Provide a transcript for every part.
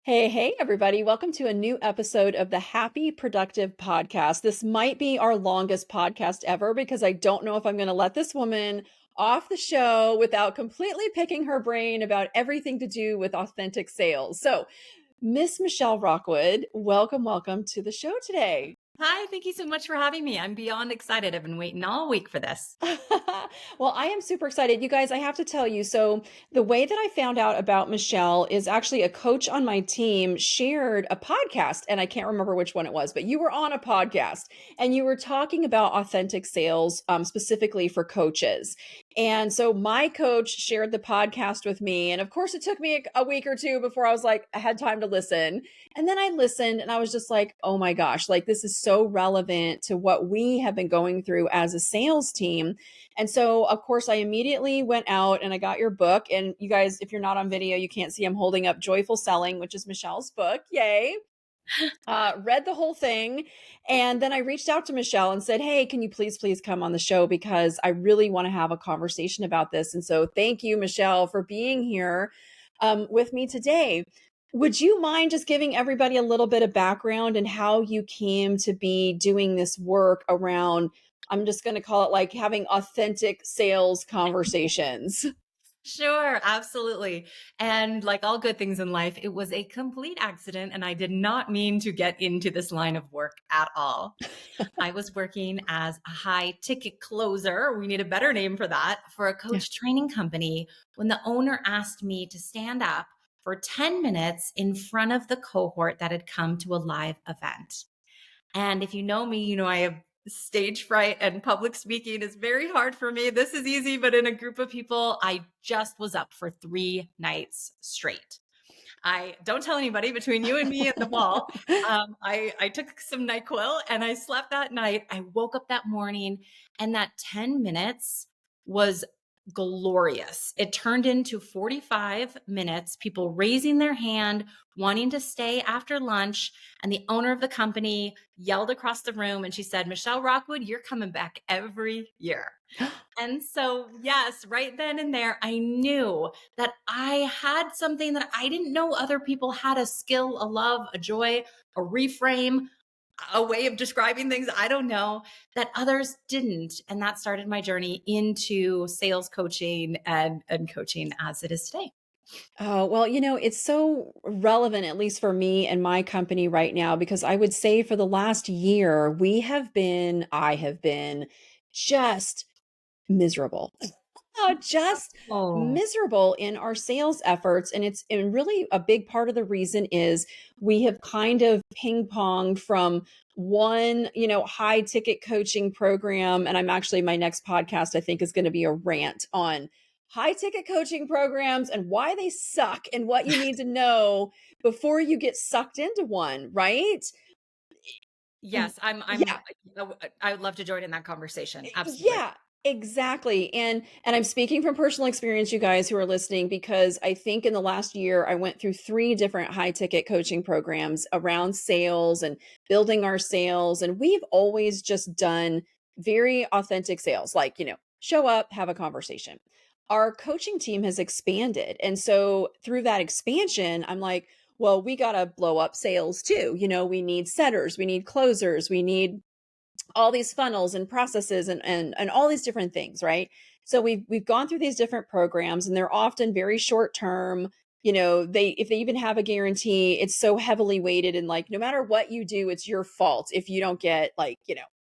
Hey, everybody. Welcome to a new episode of the Happy Productive Podcast. This might be our longest podcast ever because I don't know if I'm going to let this woman off the show without completely picking her brain about everything to do with authentic sales. So, Miss Michelle Rockwood, welcome to the show today. Hi, thank you so much for having me. I'm beyond excited. I've been waiting all week for this. Well, I am super excited. You guys, I have to tell you. So, the way that I found out about Michelle is actually a coach on my team shared a podcast, and I can't remember which one it was, but you were on a podcast and you were talking about authentic sales, specifically for coaches. And so, my coach shared the podcast with me. And of course, it took me a week or two before I was like, I had time to listen. And then I listened and I was just like, oh my gosh, like this is so relevant to what we have been going through as a sales team. And so, of course, I immediately went out and I got your book. And you guys, if you're not on video, you can't see I'm holding up Joyful Selling, which is Michelle's book. Yay. Read the whole thing. And then I reached out to Michelle and said, hey, can you please come on the show? Because I really want to have a conversation about this. And so, thank you, Michelle, for being here with me today. Would you mind just giving everybody a little bit of background and how you came to be doing this work around, I'm just going to call it like having authentic sales conversations? Sure, absolutely. And like all good things in life, it was a complete accident, and I did not mean to get into this line of work at all. I was working as a high ticket closer. We need a better name for that for a Yeah. coach training company when the owner asked me to stand up for 10 minutes in front of the cohort that had come to a live event. And if you know me, you know I have stage fright and public speaking is very hard for me. This is easy, but in a group of people, I just was up for 3 nights straight. I don't tell anybody between you and me and the wall. I took some NyQuil and I slept that night. I woke up that morning and that 10 minutes was glorious. It turned into 45 minutes, people raising their hand, wanting to stay after lunch. And the owner of the company yelled across the room and she said, Michelle Rockwood, you're coming back every year. And so, yes, right then and there, I knew that I had something that I didn't know other people had, a skill, a love, a joy, a reframe, a way of describing things. I don't know that others didn't. And that started my journey into sales coaching and coaching as it is today. Oh, well, it's so relevant, at least for me and my company right now, because I would say for the last year, I have been just miserable. Just Oh, miserable in our sales efforts. And really a big part of the reason is we have kind of ping ponged from one, high ticket coaching program. And my next podcast, I think, is going to be a rant on high ticket coaching programs and why they suck and what you need to know before you get sucked into one, right? yes, Yeah. I would love to join in that conversation. Absolutely. Yeah, exactly. And I'm speaking from personal experience, you guys who are listening, because I think in the last year I went through 3 different high ticket coaching programs around sales and building our sales. And we've always just done very authentic sales, like, show up, have a conversation. Our coaching team has expanded. And so through that expansion, I'm like, well, we got to blow up sales too. We need setters, we need closers, we need all these funnels and processes and all these different things, right? So we've gone through these different programs and they're often very short term. They, if they even have a guarantee, it's so heavily weighted and like no matter what you do, it's your fault if you don't get like,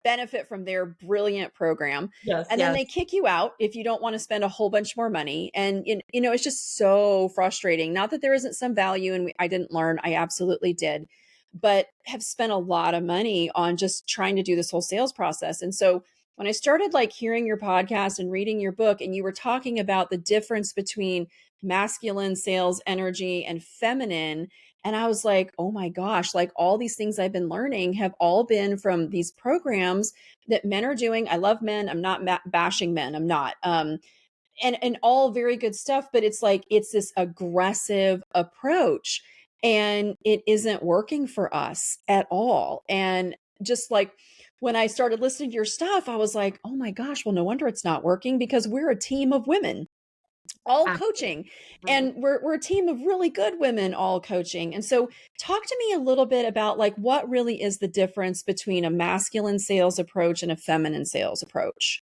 benefit from their brilliant program. Yes, And then yes. they kick you out if you don't want to spend a whole bunch more money. And it's just so frustrating. Not that there isn't some value and I didn't learn, I absolutely did, but have spent a lot of money on just trying to do this whole sales process. And so when I started like hearing your podcast and reading your book, and you were talking about the difference between masculine sales energy and feminine, and I was like, oh my gosh, like all these things I've been learning have all been from these programs that men are doing. I love men. I'm not bashing men. I'm not. And all very good stuff, but it's like it's this aggressive approach and it isn't working for us at all. And just like when I started listening to your stuff, I was like, oh my gosh, well, no wonder it's not working because we're a team of women. all coaching. Absolutely. And we're a team of really good women all coaching. And so talk to me a little bit about like what really is the difference between a masculine sales approach and a feminine sales approach.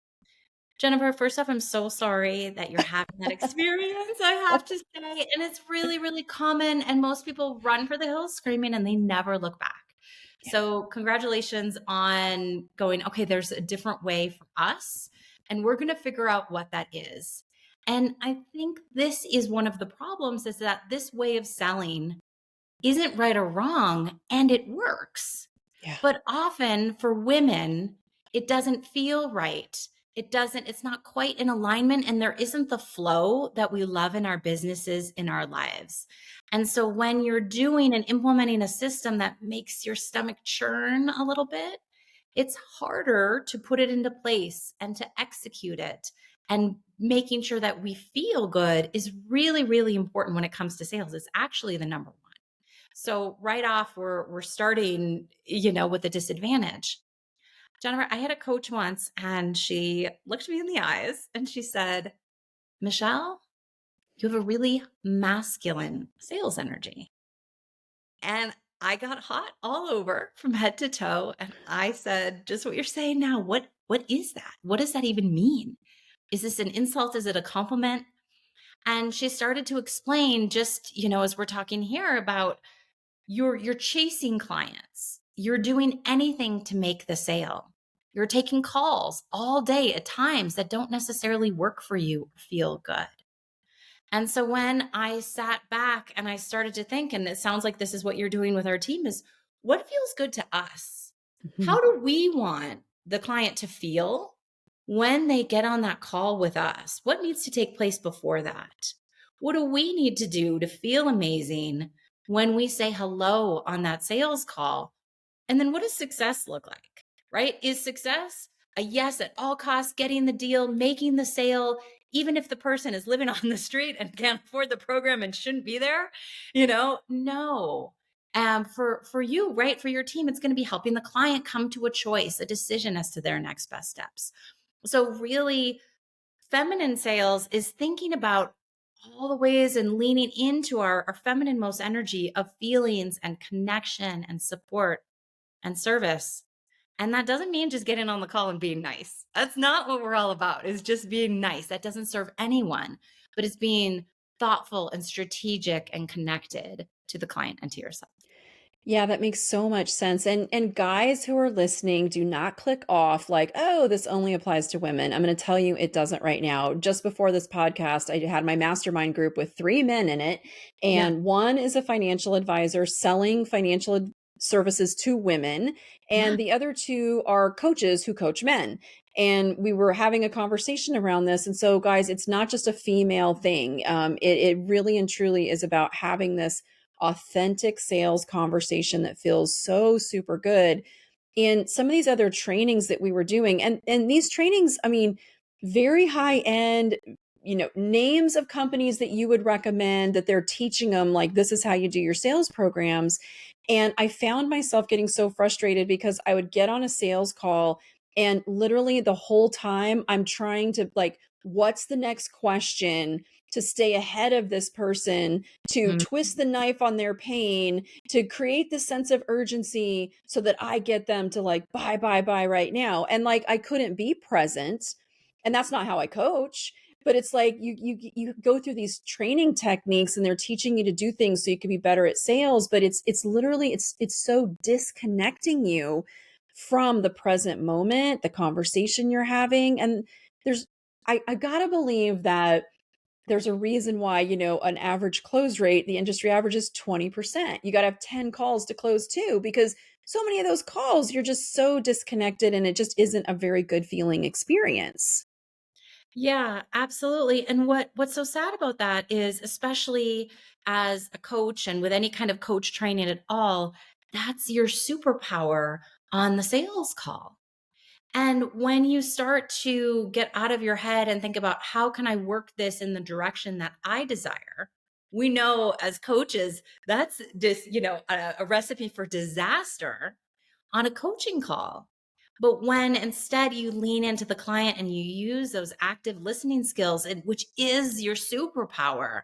Jennifer, first off, I'm so sorry that you're having that experience, I have to say, and it's really, really common, and most people run for the hills screaming and they never look back. Yeah. So, congratulations on going, okay, there's a different way for us, and we're going to figure out what that is. And I think this is one of the problems is that this way of selling isn't right or wrong, and it works. Yeah. But often for women, it doesn't feel right. It's not quite in alignment, and there isn't the flow that we love in our businesses, in our lives. And so when you're doing and implementing a system that makes your stomach churn a little bit, it's harder to put it into place and to execute it. And making sure that we feel good is really, really important when it comes to sales. It's actually the number one. So right off, we're starting, with a disadvantage. Jennifer, I had a coach once and she looked me in the eyes and she said, Michelle, you have a really masculine sales energy. And I got hot all over from head to toe. And I said, just what you're saying now, what is that? What does that even mean? Is this an insult? Is it a compliment? And she started to explain just, as we're talking here about you're chasing clients. You're doing anything to make the sale. You're taking calls all day at times that don't necessarily work for you or feel good. And so when I sat back and I started to think, and it sounds like this is what you're doing with our team, is what feels good to us? Mhm. How do we want the client to feel when they get on that call with us? What needs to take place before that? What do we need to do to feel amazing when we say hello on that sales call? And then what does success look like? Right? Is success a yes at all costs, getting the deal, making the sale, even if the person is living on the street and can't afford the program and shouldn't be there? No. For you, right? For your team, it's going to be helping the client come to a choice, a decision as to their next best steps. So really, feminine sales is thinking about all the ways and leaning into our feminine most energy of feelings and connection and support and service. And that doesn't mean just getting on the call and being nice. That's not what we're all about, is just being nice. That doesn't serve anyone, but it's being thoughtful and strategic and connected to the client and to yourself. Yeah, that makes so much sense. And guys who are listening, do not click off like, "Oh, this only applies to women." I'm going to tell you it doesn't right now. Just before this podcast, I had my mastermind group with 3 men in it, Yeah. and one is a financial advisor selling services to women, Yeah. and the other 2 are coaches who coach men. And we were having a conversation around this. And so, guys, it's not just a female thing. It really and truly is about having this authentic sales conversation that feels so super good. In some of these other trainings that we were doing, and these trainings, I mean, very high end, names of companies that you would recommend that they're teaching them like this is how you do your sales programs. And I found myself getting so frustrated because I would get on a sales call and literally the whole time I'm trying to like, what's the next question to stay ahead of this person, to Mhm. twist the knife on their pain, to create this sense of urgency so that I get them to like buy, buy, buy right now. And like I couldn't be present. And that's not how I coach. But it's like you go through these training techniques and they're teaching you to do things so you can be better at sales, but it's literally it's so disconnecting you from the present moment, the conversation you're having. And there's I gotta believe that there's a reason why, an average close rate, the industry average is 20%. You got to have 10 calls to close too, because so many of those calls, you're just so disconnected and it just isn't a very good feeling experience. Yeah, absolutely. And what's so sad about that is, especially as a coach and with any kind of coach training at all, that's your superpower on the sales call. And when you start to get out of your head and think about how can I work this in the direction that I desire, we know as coaches that's just, a recipe for disaster on a coaching call. But when instead you lean into the client and you use those active listening skills, and which is your superpower,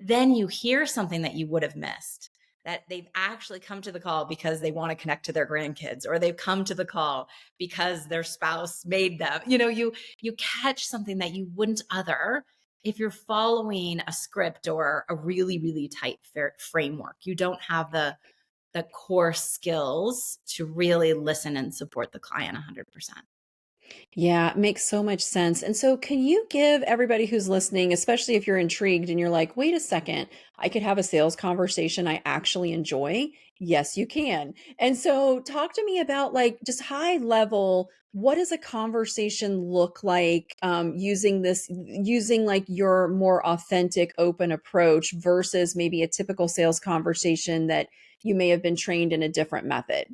then you hear something that you would have missed. That they've actually come to the call because they want to connect to their grandkids, or they've come to the call because their spouse made them. You catch something that you wouldn't other if you're following a script or a really, really tight framework. You don't have the core skills to really listen and support the client 100%. Yeah, it makes so much sense. And so, can you give everybody who's listening, especially if you're intrigued and you're like, wait a second, I could have a sales conversation I actually enjoy? Yes, you can. And so, talk to me about like just high level, what does a conversation look like using like your more authentic, open approach versus maybe a typical sales conversation that you may have been trained in a different method?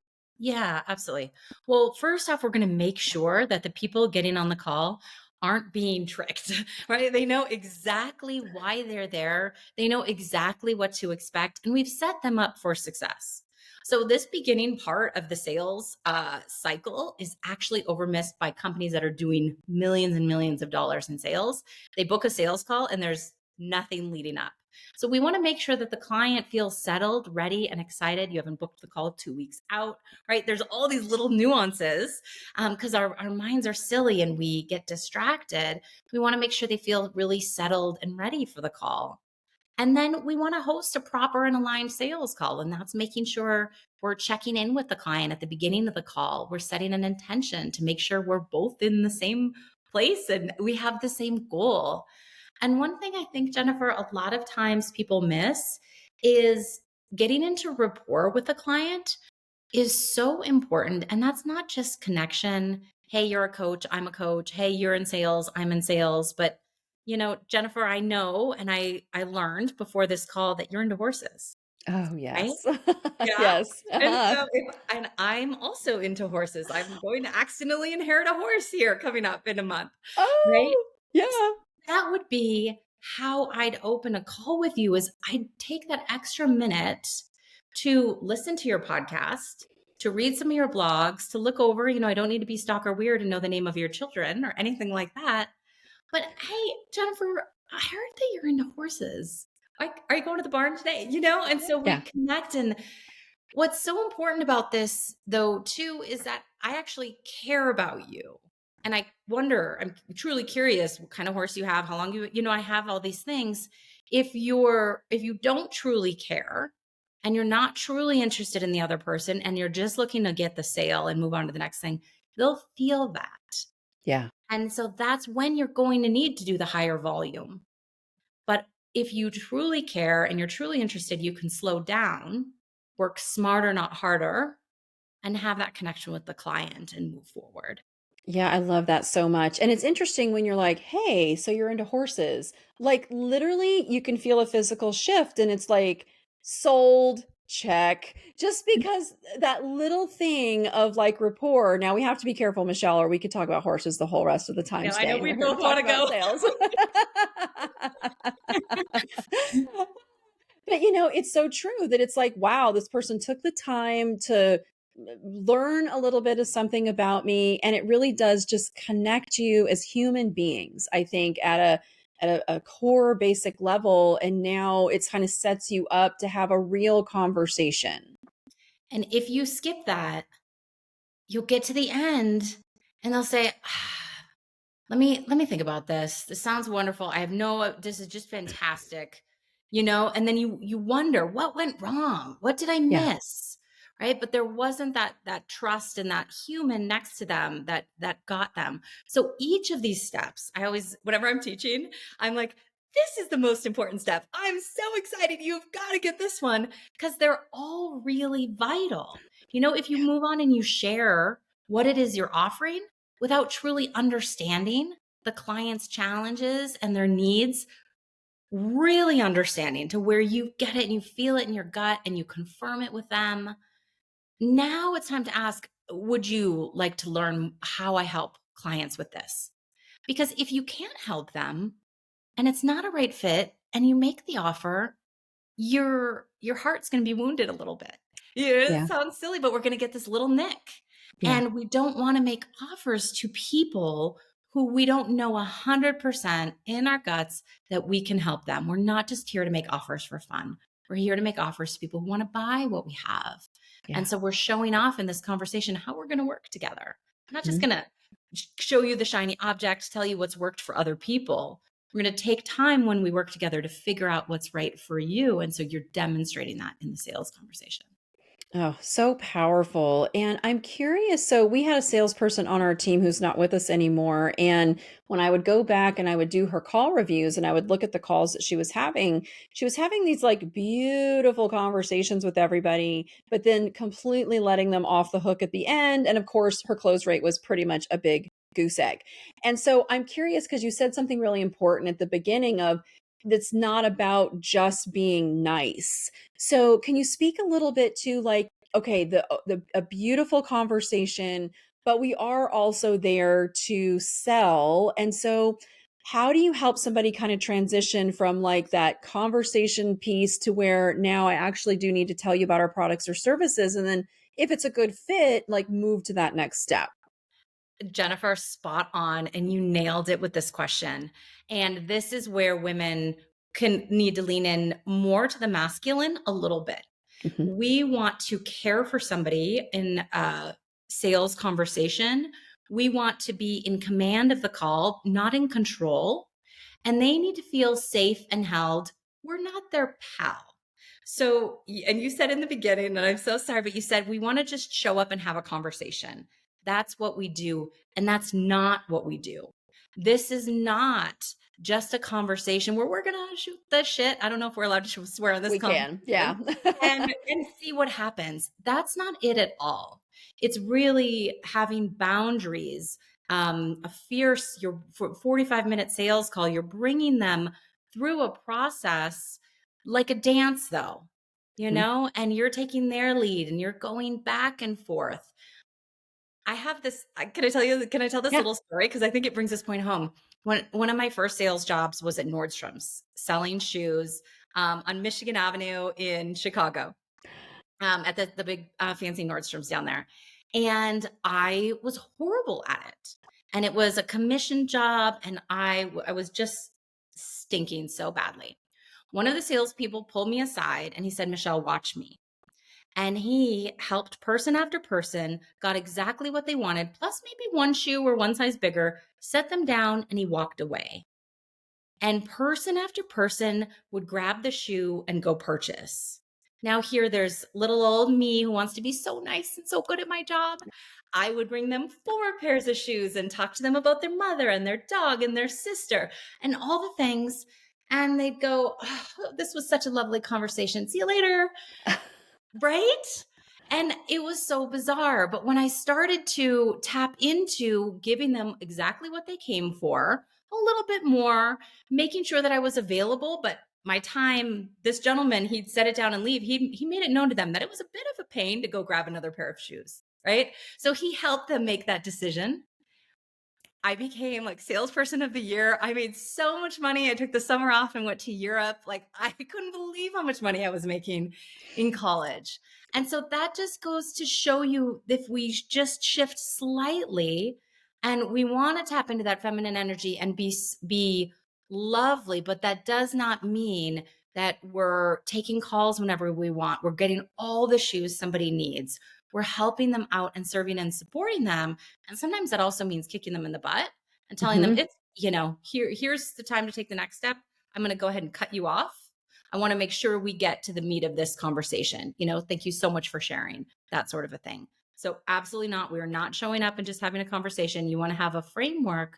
Yeah, absolutely. Well, first off, we're going to make sure that the people getting on the call aren't being tricked, right? They know exactly why they're there. They know exactly what to expect, and we've set them up for success. So this beginning part of the sales cycle is actually overmissed by companies that are doing millions and millions of dollars in sales. They book a sales call and there's nothing leading up. So we want to make sure that the client feels settled, ready, and excited. You haven't booked the call 2 weeks out, right? There's all these little nuances because our minds are silly and we get distracted. We want to make sure they feel really settled and ready for the call. And then we want to host a proper and aligned sales call. And that's making sure we're checking in with the client at the beginning of the call. We're setting an intention to make sure we're both in the same place and we have the same goal. And one thing I think, Jennifer, a lot of times people miss is getting into rapport with a client is so important. And that's not just connection. Hey, you're a coach, I'm a coach. Hey, you're in sales, I'm in sales. But, Jennifer, I know, and I learned before this call that you're into horses, Oh, right? yes. Yeah. Yes. And Uh-huh. so and I'm also into horses. I'm going to accidentally inherit a horse here coming up in a month, right? Oh, yeah. That would be how I'd open a call with you is I'd take that extra minute to listen to your podcast, to read some of your blogs, to look over, I don't need to be stalker weird and know the name of your children or anything like that. But hey, Jennifer, I heard that you're into horses. Like, are you going to the barn today? And so we Yeah. connect. And what's so important about this, though, too, is that I actually care about you. And I wonder, I'm truly curious what kind of horse you have, how long I have all these things. If you don't truly care and you're not truly interested in the other person and you're just looking to get the sale and move on to the next thing, they'll feel that. Yeah. And so that's when you're going to need to do the higher volume. But if you truly care and you're truly interested, you can slow down, work smarter, not harder, and have that connection with the client and move forward. Yeah, I love that so much. And it's interesting when you're like, "Hey, so you're into horses." Like, literally, you can feel a physical shift, and it's like, "Sold, check." Just because that little thing of, like, rapport. Now we have to be careful, Michelle, or we could talk about horses the whole rest of the time I know today, and we we're here to both talk want to about go. sales. But, it's so true that it's like, wow, this person took the time to learn a little bit of something about me, and it really does just connect you as human beings, I think, at a core basic level, and now it's kind of sets you up to have a real conversation. And if you skip that, you'll get to the end and they'll say, let me think about this. This sounds wonderful. This is just fantastic. And then you wonder what went wrong? What did I Yeah. miss? Right? But there wasn't that trust and that human next to them that got them. So each of these steps, I always whenever I'm teaching, I'm like, this is the most important step. I'm so excited. You've got to get this one because they're all really vital. If you move on and you share what it is you're offering, without truly understanding the client's challenges and their needs, really understanding to where you get it and you feel it in your gut and you confirm it with them. Now it's time to ask, would you like to learn how I help clients with this? Because if you can't help them and it's not a right fit and you make the offer, your heart's going to be wounded a little bit. Yeah, it Yeah. sounds silly, but we're going to get this little nick. Yeah. And we don't want to make offers to people who we don't know 100% in our guts that we can help them. We're not just here to make offers for fun. We're here to make offers to people who want to buy what we have. And Yeah. so we're showing off in this conversation how we're going to work together. I'm not just Mhm. going to show you the shiny object, tell you what's worked for other people. We're going to take time when we work together to figure out what's right for you. And so you're demonstrating that in the sales conversation. Oh, so powerful. And I'm curious. So, we had a salesperson on our team who's not with us anymore. And when I would go back and I would do her call reviews and I would look at the calls that she was having these like beautiful conversations with everybody, but then completely letting them off the hook at the end. And of course, her close rate was pretty much a big goose egg. And so, I'm curious because you said something really important at the beginning of that's not about just being nice. So, can you speak a little bit to like, okay, the a beautiful conversation, but we are also there to sell. And so, how do you help somebody kind of transition from like that conversation piece to where now I actually do need to tell you about our products or services, and then if it's a good fit, like move to that next step? Jennifer, spot on. And you nailed it with this question. And this is where women can need to lean in more to the masculine a little bit. Mhm. We want to care for somebody in a sales conversation. We want to be in command of the call, not in control. And they need to feel safe and held. We're not their pal. So, and you said in the beginning, and I'm so sorry, but you said we want to just show up and have a conversation. That's what we do. And that's not what we do. This is not just a conversation where we're going to shoot the shit. I don't know if we're allowed to swear on this We can. Yeah. conversation and see what happens. That's not it at all. It's really having boundaries, a fierce, your 45-minute sales call. You're bringing them through a process like a dance, though, Mhm. and you're taking their lead and you're going back and forth. I have this. Can I tell this Yeah. little story? Because I think it brings this point home. When one of my first sales jobs was at Nordstrom's selling shoes on Michigan Avenue in Chicago, at the big fancy Nordstrom's down there. And I was horrible at it. And it was a commission job, and I was just stinking so badly. One of the salespeople pulled me aside and he said, Michelle, watch me. And he helped person after person, got exactly what they wanted, plus maybe one shoe or one size bigger, set them down, and he walked away. And person after person would grab the shoe and go purchase. Now, here there's little old me who wants to be so nice and so good at my job. I would bring them 4 pairs of shoes and talk to them about their mother and their dog and their sister and all the things. And they'd go, oh, this was such a lovely conversation. See you later. Right? And it was so bizarre. But when I started to tap into giving them exactly what they came for, a little bit more, making sure that I was available, but my time, this gentleman, he'd set it down and leave. He made it known to them that it was a bit of a pain to go grab another pair of shoes. Right. So he helped them make that decision. I became like salesperson of the year. I made so much money. I took the summer off and went to Europe. Like I couldn't believe how much money I was making in college. And so that just goes to show you if we just shift slightly and we want to tap into that feminine energy and be lovely, but that does not mean that we're taking calls whenever we want. We're getting all the shoes somebody needs. We're helping them out and serving and supporting them, and sometimes that also means kicking them in the butt and telling them Mhm. it's, here's the time to take the next step. I'm going to go ahead and cut you off. I want to make sure we get to the meat of this conversation. Thank you so much for sharing, that sort of a thing. So absolutely not. We are not showing up and just having a conversation. You want to have a framework,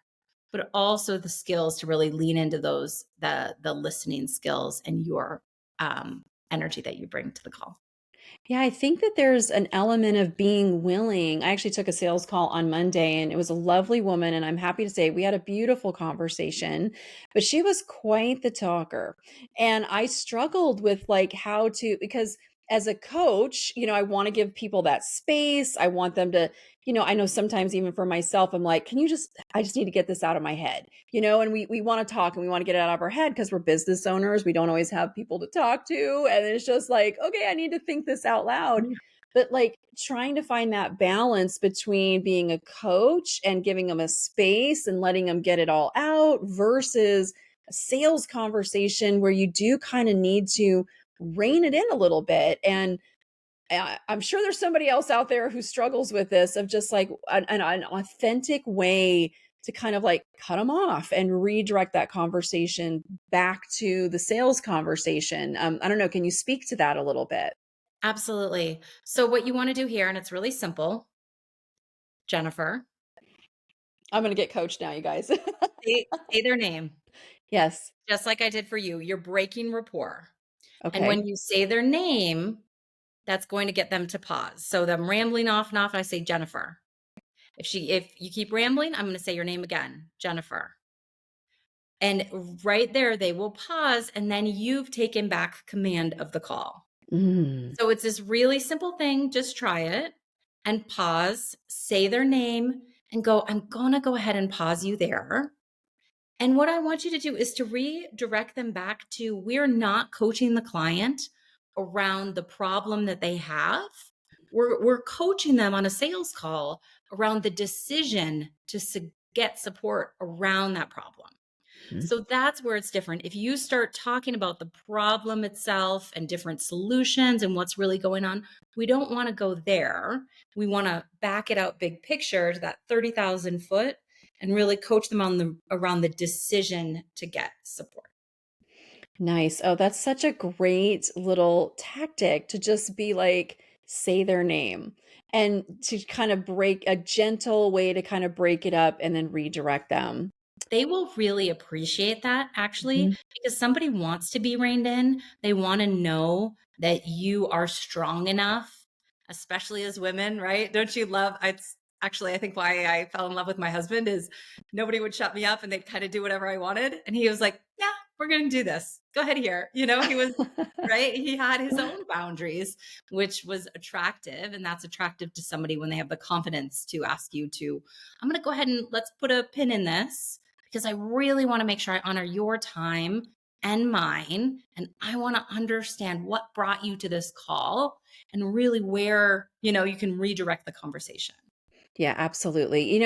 but also the skills to really lean into those, the listening skills and your energy that you bring to the call. Yeah, I think that there's an element of being willing. I actually took a sales call on Monday and it was a lovely woman. And I'm happy to say we had a beautiful conversation, but she was quite the talker. And I struggled with like how to, because as a coach, I want to give people that space. I want them to, I know sometimes even for myself, I'm like, I just need to get this out of my head, and we want to talk and we want to get it out of our head because we're business owners. We don't always have people to talk to. And it's just like, okay, I need to think this out loud. but, like, trying to find that balance between being a coach and giving them a space and letting them get it all out versus a sales conversation where you do kinda need to rein it in a little bit, and I'm sure there's somebody else out there who struggles with this of just like an authentic way to kind of like cut them off and redirect that conversation back to the sales conversation. I don't know. Can you speak to that a little bit? Absolutely. So what you want to do here, and it's really simple, Jennifer, I'm going to get coached now, you guys. say their name, Yes. just like I did for you. You're breaking rapport. And Okay. when you say their name, that's going to get them to pause. So them rambling off and off, I say Jennifer. If you keep rambling, I'm going to say your name again, Jennifer. And right there, they will pause, and then you've taken back command of the call. Mm. So it's this really simple thing. Just try it and pause, say their name, and go, I'm going to go ahead and pause you there. And what I want you to do is to redirect them back to we're not coaching the client around the problem that they have. We're coaching them on a sales call around the decision to get support around that problem. Mhm. So that's where it's different. If you start talking about the problem itself and different solutions and what's really going on, we don't want to go there. We want to back it out big picture to that 30,000 foot and really coach them on the around the decision to get support. Nice. Oh, that's such a great little tactic to just be like, say their name and to kind of break a gentle way to kind of break it up and then redirect them. They will really appreciate that actually, Mhm. because somebody wants to be reined in. They want to know that you are strong enough, especially as women, right? Don't you love it's actually I think why I fell in love with my husband is nobody would shut me up and they'd kind of do whatever I wanted. And he was like, yeah, we're going to do this. Go ahead here. He was right. He had his own boundaries, which was attractive. And that's attractive to somebody when they have the confidence to ask you to, I'm going to go ahead and let's put a pin in this because I really want to make sure I honor your time and mine. And I want to understand what brought you to this call and really where, you can redirect the conversation. Yeah, absolutely.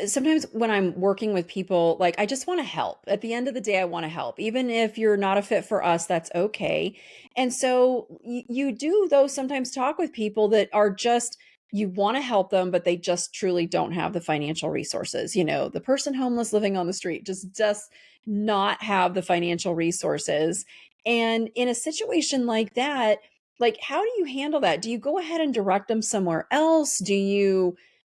Sometimes when I'm working with people, like I just want to help. At the end of the day, I want to help. Even if you're not a fit for us, that's okay. And so you do, though, sometimes talk with people that are just, you want to help them, but they just truly don't have the financial resources. The person homeless living on the street just does not have the financial resources. And in a situation like that, like, how do you handle that? Do you go ahead and direct them somewhere else?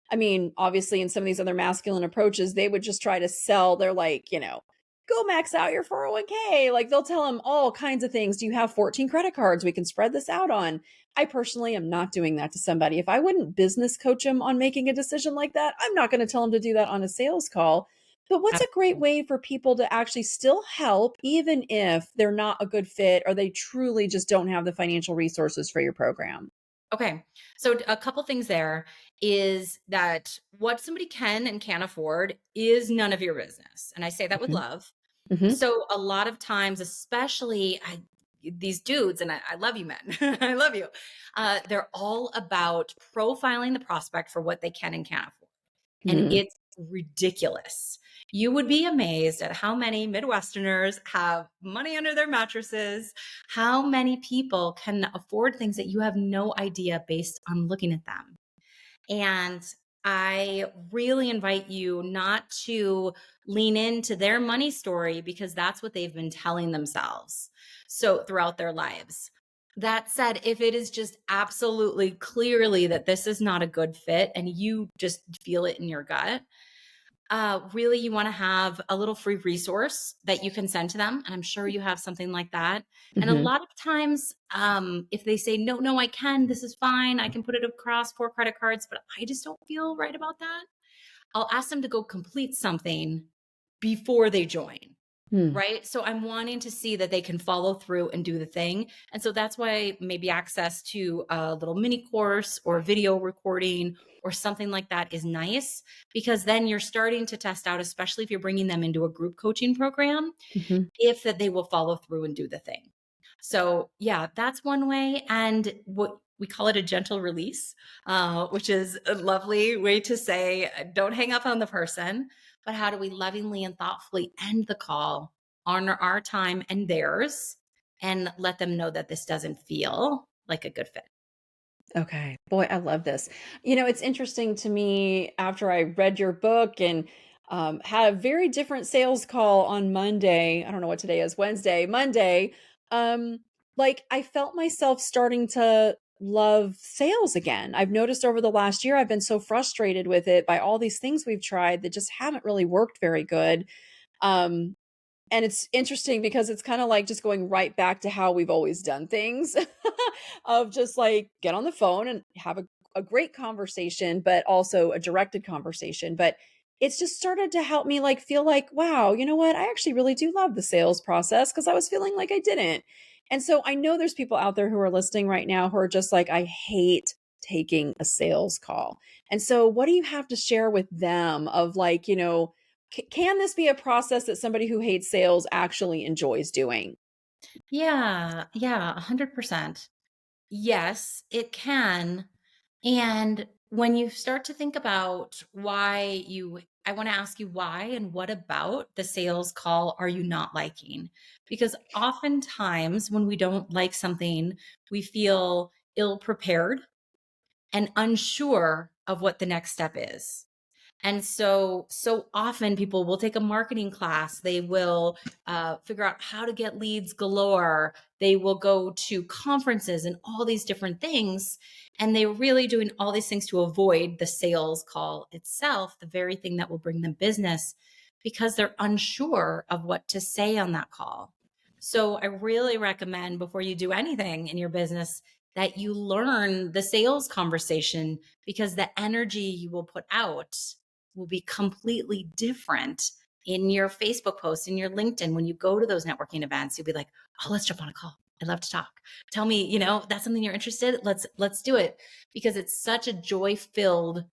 I mean, obviously, in some of these other masculine approaches, they would just try to sell. They're like, go max out your 401k. Like they'll tell them all kinds of things. Do you have 14 credit cards we can spread this out on? I personally am not doing that to somebody. If I wouldn't business coach them on making a decision like that, I'm not going to tell them to do that on a sales call. But what's a great way for people to actually still help, even if they're not a good fit or they truly just don't have the financial resources for your program? Okay. So a couple things there is that what somebody can and can't afford is none of your business. And I say that with Mhm. love. Mhm. So a lot of times, especially these dudes, and I love you men, I love you. They're all about profiling the prospect for what they can and can't afford. And Mm. it's ridiculous. You would be amazed at how many Midwesterners have money under their mattresses, how many people can afford things that you have no idea based on looking at them. And I really invite you not to lean into their money story because that's what they've been telling themselves. So throughout their lives. That said, if it is just absolutely clearly that this is not a good fit and you just feel it in your gut, really you want to have a little free resource that you can send to them. And I'm sure you have something like that. And a Mhm. lot of times, if they say, no, no, I can, this is fine. I can put it across 4 credit cards, but I just don't feel right about that. I'll ask them to go complete something before they join. Mm. Right. So I'm wanting to see that they can follow through and do the thing. And so that's why maybe access to a little mini course or video recording or something like that is nice because then you're starting to test out, especially if you're bringing them into a group coaching program, Mhm. if that they will follow through and do the thing. So yeah, that's one way. And what we call it a gentle release, which is a lovely way to say, don't hang up on the person, but how do we lovingly and thoughtfully end the call, honor our time and theirs, and let them know that this doesn't feel like a good fit. Okay. Boy, I love this. It's interesting to me after I read your book and had a very different sales call on Monday. I don't know what today is, Wednesday, Monday. Um, like I felt myself starting to love sales again. I've noticed over the last year, I've been so frustrated with it by all these things we've tried that just haven't really worked very good. Um, and it's interesting because it's kinda like just going right back to how we've always done things of just, like, get on the phone and have a great conversation, but also a directed conversation, but it's just started to help me, like, feel like, "Wow, you know what? I actually really do love the sales process because I was feeling like I didn't." And so I know there's people out there who are listening right now who are just like, "I hate taking a sales call." And so what do you have to share with them of, like, can this be a process that somebody who hates sales actually enjoys doing? Yeah, yeah, 100%. Yes, it can. And when you start to think about I want to ask you why and what about the sales call are you not liking? Because oftentimes when we don't like something, we feel ill prepared and unsure of what the next step is. And so often people will take a marketing class. They will figure out how to get leads galore. They will go to conferences and all these different things. And they're really doing all these things to avoid the sales call itself, the very thing that will bring them business, because they're unsure of what to say on that call. So I really recommend before you do anything in your business that you learn the sales conversation because the energy you will put out will be completely different in your Facebook posts, in your LinkedIn. When you go to those networking events, you'll be like, "Oh, let's jump on a call. I'd love to talk. Tell me, that's something you're interested. Let's do it." Because it's such a joy-filled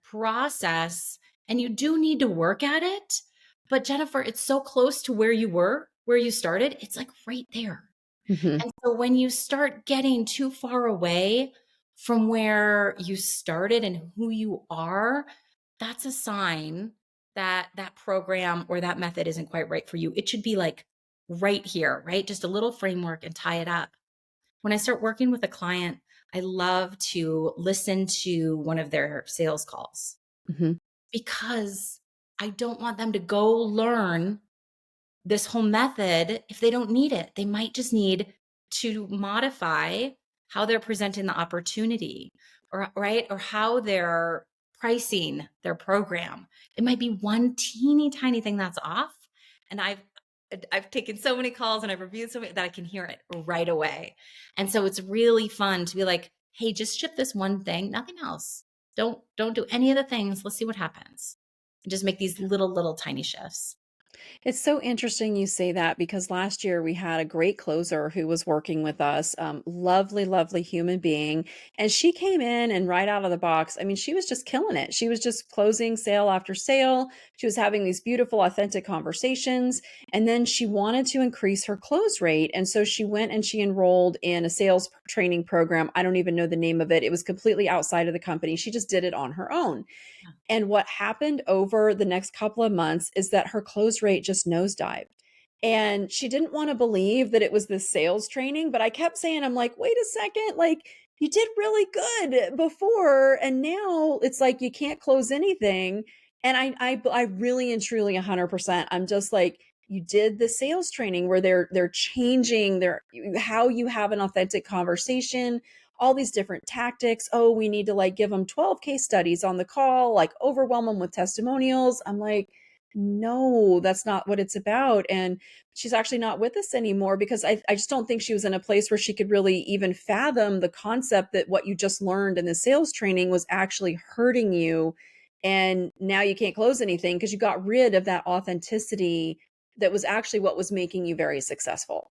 process and you do need to work at it. But Jennifer, it's so close to where you were, where you started. It's like right there. Mhm. And so when you start getting too far away from where you started and who you are, that's a sign that that program or that method isn't quite right for you. It should be like right here, right? Just a little framework and tie it up. When I start working with a client, I love to listen to one of their sales calls Mhm. because I don't want them to go learn this whole method if they don't need it. They might just need to modify how they're presenting the opportunity or right or how they're pricing their program. It might be one teeny tiny thing that's off. And I've taken so many calls and I've reviewed so many that I can hear it right away. And so it's really fun to be like, hey, just ship this one thing, nothing else. Don't do any of the things. Let's see what happens. And just make these little tiny shifts. It's so interesting you say that because last year we had a great closer who was working with us, lovely, lovely human being. And she came in and right out of the box, I mean, she was just killing it. She was just closing sale after sale. She was having these beautiful, authentic conversations. And then she wanted to increase her close rate. And so she went and she enrolled in a sales training program. I don't even know the name of it. It was completely outside of the company. She just did it on her own. And what happened over the next couple of months is that her close rate just nosedived. And she didn't want to believe that it was this sales training, but I kept saying, I'm like, wait a second, like you did really good before. And now it's like you can't close anything. And I really and truly 100%, I'm just like, you did the sales training where they're changing their how you have an authentic conversation, all these different tactics. Oh, we need to like give them 12 case studies on the call, like overwhelm them with testimonials. I'm like, no, that's not what it's about. And she's actually not with us anymore because I just don't think she was in a place where she could really even fathom the concept that what you just learned in the sales training was actually hurting you. And now you can't close anything because you got rid of that authenticity that was actually what was making you very successful.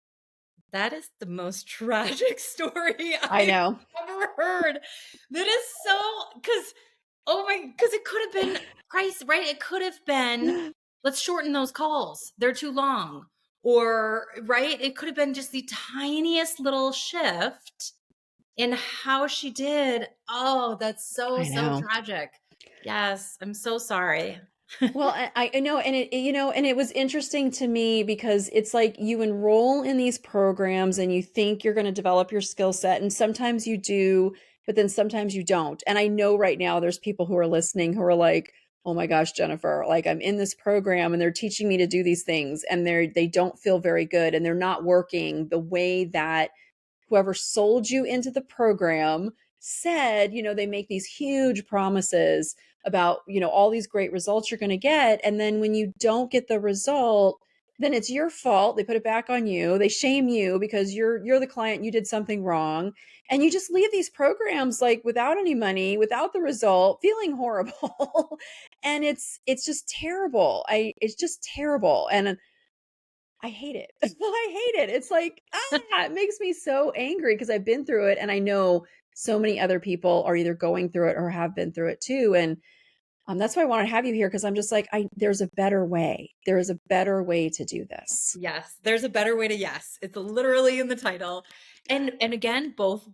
That is the most tragic story I I've know. ever heard. That is so because it could have been price, right? It could have been, let's shorten those calls. They're too long. Or, right? It could have been just the tiniest little shift in how she did. Oh, that's so, I so know. tragic. Yes, I'm so sorry. Well, I know, and and it was interesting to me because it's like you enroll in these programs and you think you're going to develop your skill set, and sometimes you do, but then sometimes you don't. And I know right now there's people who are listening who are like, "Oh my gosh, Jennifer, like I'm in this program and they're teaching me to do these things and they don't feel very good and they're not working the way that whoever sold you into the program said, they make these huge promises about, all these great results you're going to get. And then when you don't get the result, then it's your fault. They put it back on you. They shame you because you're the client, you did something wrong. And you just leave these programs like without any money, without the result, feeling horrible. And it's just terrible. It's just terrible. And I hate it. I hate it. It's like, it makes me so angry because I've been through it and I know so many other people are either going through it or have been through it too. And that's why I want to have you here because I'm just like, there's a better way. There is a better way to do this. Yes, there's a better way to yes. It's literally in the title. And again, both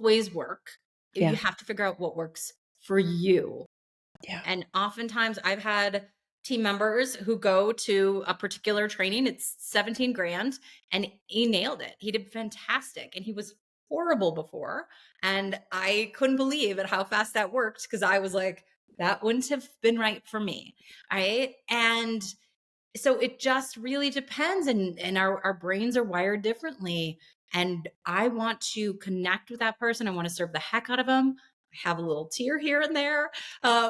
ways work. You Yeah. have to figure out what works for you. Yeah. And oftentimes I've had team members who go to a particular training, it's 17 grand, and he nailed it. He did fantastic. And he was horrible before. And I couldn't believe at how fast that worked because I was like, that wouldn't have been right for me. All right. And so it just really depends, and our brains are wired differently, and I want to connect with that person. I want to serve the heck out of them. I have a little tear here and there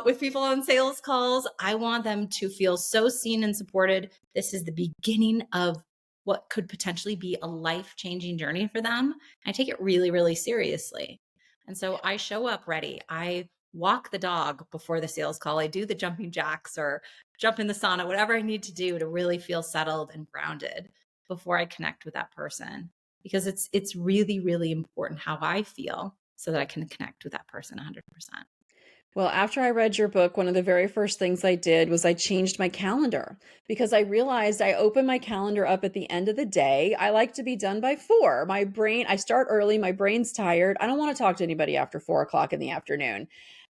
with people on sales calls. I want them to feel so seen and supported. This is the beginning of what could potentially be a life-changing journey for them. I take it really, really seriously, and so I show up ready. I walk the dog before the sales call. I do the jumping jacks or jump in the sauna, whatever I need to do to really feel settled and grounded before I connect with that person. Because it's really, really important how I feel so that I can connect with that person 100%. Well, after I read your book, one of the very first things I did was I changed my calendar because I realized I open my calendar up at the end of the day. I like to be done by 4. I start early. My brain's tired. I don't want to talk to anybody after 4 o'clock in the afternoon.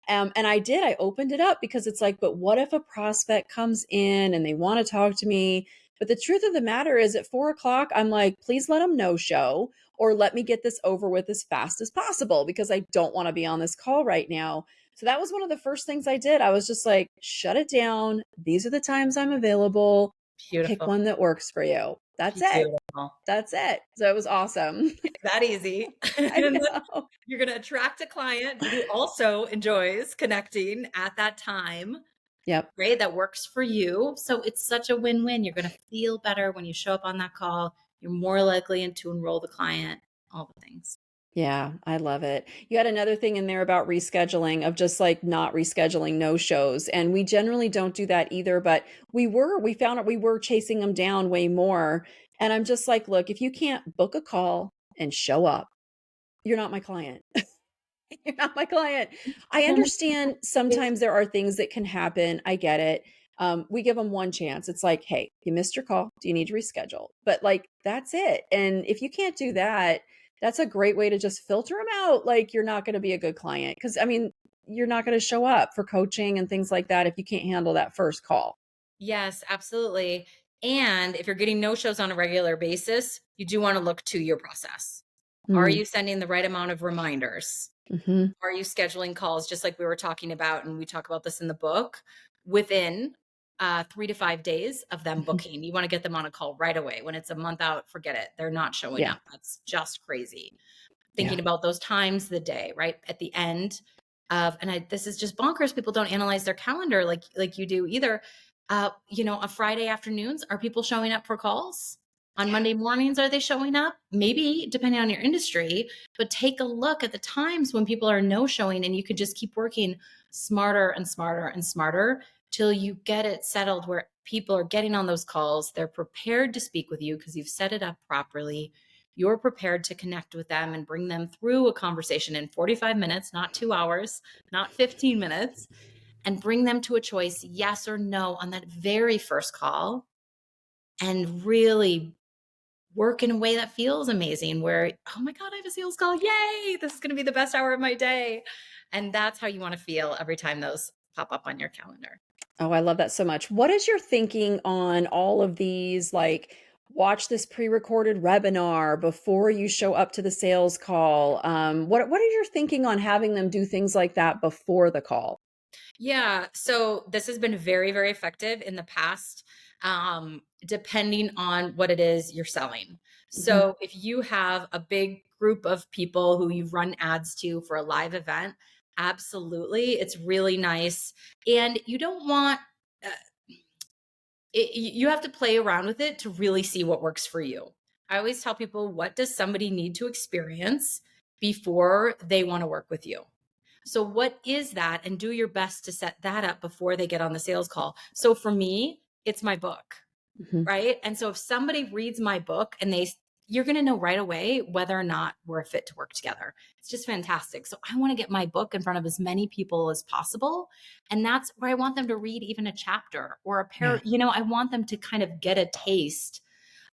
And I opened it up because it's like, but what if a prospect comes in and they want to talk to me? But the truth of the matter is at 4 o'clock, I'm like, please let them no show or let me get this over with as fast as possible because I don't want to be on this call right now. So that was one of the first things I did. I was just like, shut it down. These are the times I'm available. Pick Beautiful. one that works for you. That's it. Beautiful. That's it. So it was awesome. It's that easy. I And then know. you're going to attract a client who also enjoys connecting at that time, Yep. right? That works for you. So it's such a win-win. You're going to feel better when you show up on that call. You're more likely to enroll the client, all the things. Yeah, I love it. You had another thing in there about rescheduling of just like not rescheduling no shows. And we generally don't do that either, but we found out we were chasing them down way more. And I'm just like, look, if you can't book a call and show up, you're not my client. You're not my client. I understand sometimes there are things that can happen. I get it. We give them one chance. It's like, hey, you missed your call. Do you need to reschedule? But like, that's it. And if you can't do that, that's a great way to just filter them out. Like, you're not going to be a good client. Cause I mean, you're not going to show up for coaching and things like that if you can't handle that first call. Yes, absolutely. And if you're getting no shows on a regular basis, you do want to look to your process. Are Mm, you sending the right amount of reminders? hmm. Are you scheduling calls just like we were talking about? And we talk about this in the book within 3 to 5 days of them Hmm. booking. You want to get them on a call right away. When it's a month out, forget it. They're not showing Yeah. up. That's just crazy. Yeah. Thinking about those times of the day, right? At the end of, and this is just bonkers. People don't analyze their calendar like you do either. On Friday afternoons, are people showing up for calls? On Monday mornings, are they showing up? Maybe, depending on your industry, but take a look at the times when people are no showing, and you could just keep working smarter and smarter and smarter till you get it settled where people are getting on those calls. They're prepared to speak with you because you've set it up properly. You're prepared to connect with them and bring them through a conversation in 45 minutes, not 2 hours, not 15 minutes, and bring them to a choice, yes or no, on that very first call, and really work in a way that feels amazing where, oh my God, I have a sales call. Yay, this is going to be the best hour of my day. And that's how you want to feel every time those pop up on your calendar. Oh, I love that so much. What is your thinking on all of these, like, watch this pre-recorded webinar before you show up to the sales call? What is your thinking on having them do things like that before the call? Yeah. So this has been very, very effective in the past, depending on what it is you're selling. Mhm. So if you have a big group of people who you've run ads to for a live event, absolutely. It's really nice. And you don't want, uh, you have to play around with it to really see what works for you. I always tell people, what does somebody need to experience before they want to work with you? So, what is that? And do your best to set that up before they get on the sales call. So, for me, it's my book, Mhm. right? And so, if somebody reads my book and you're going to know right away whether or not we're a fit to work together. It's just fantastic. So, I want to get my book in front of as many people as possible. And that's where I want them to read even a chapter or a Yeah. pair. I want them to kind of get a taste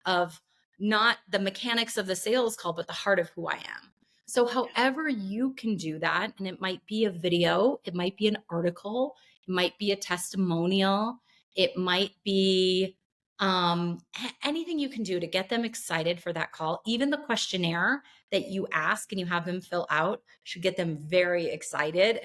of not the mechanics of the sales call, but the heart of who I am. So, however, you can do that, and it might be a video, it might be an article, it might be a testimonial, it might be anything you can do to get them excited for that call. Even the questionnaire that you ask and you have them fill out should get them very excited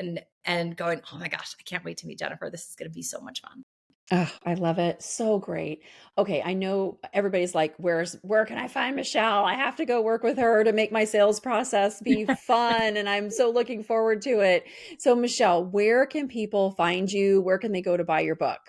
and going, oh my gosh, I can't wait to meet Jennifer. This is going to be so much fun. Oh, I love it. So great. Okay, I know everybody's like, where can I find Michelle? I have to go work with her to make my sales process be fun, and I'm so looking forward to it. So, Michelle, where can people find you? Where can they go to buy your book?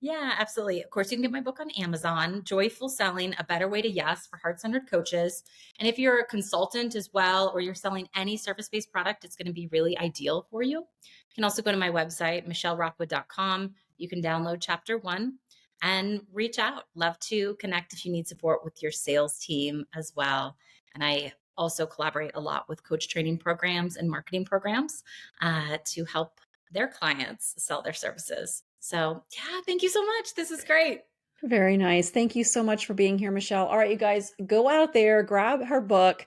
Yeah, absolutely. Of course, you can get my book on Amazon, Joyful Selling, A Better Way to Yes for Heart Centered Coaches. And if you're a consultant as well, or you're selling any service based product, it's going to be really ideal for you. You can also go to my website, michellerockwood.com. You can download chapter 1 and reach out. Love to connect if you need support with your sales team as well. And I also collaborate a lot with coach training programs and marketing programs to help their clients sell their services. So, yeah, thank you so much. This is great. Very nice. Thank you so much for being here, Michelle. All right, you guys, go out there, grab her book,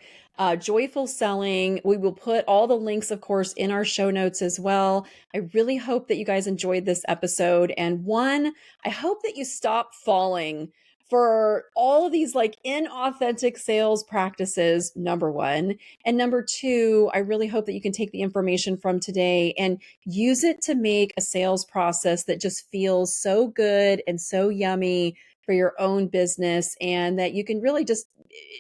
Joyful Selling. We will put all the links, of course, in our show notes as well. I really hope that you guys enjoyed this episode. And one, I hope that you stop falling for all of these like inauthentic sales practices, number one. And number two, I really hope that you can take the information from today and use it to make a sales process that just feels so good and so yummy for your own business, and that you can really just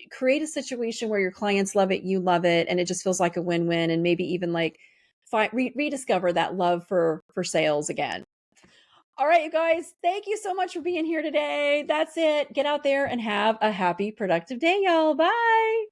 create a situation where your clients love it, you love it, and it just feels like a win-win, and maybe even like rediscover that love for sales again. All right, you guys, thank you so much for being here today. That's it. Get out there and have a happy, productive day, y'all. Bye.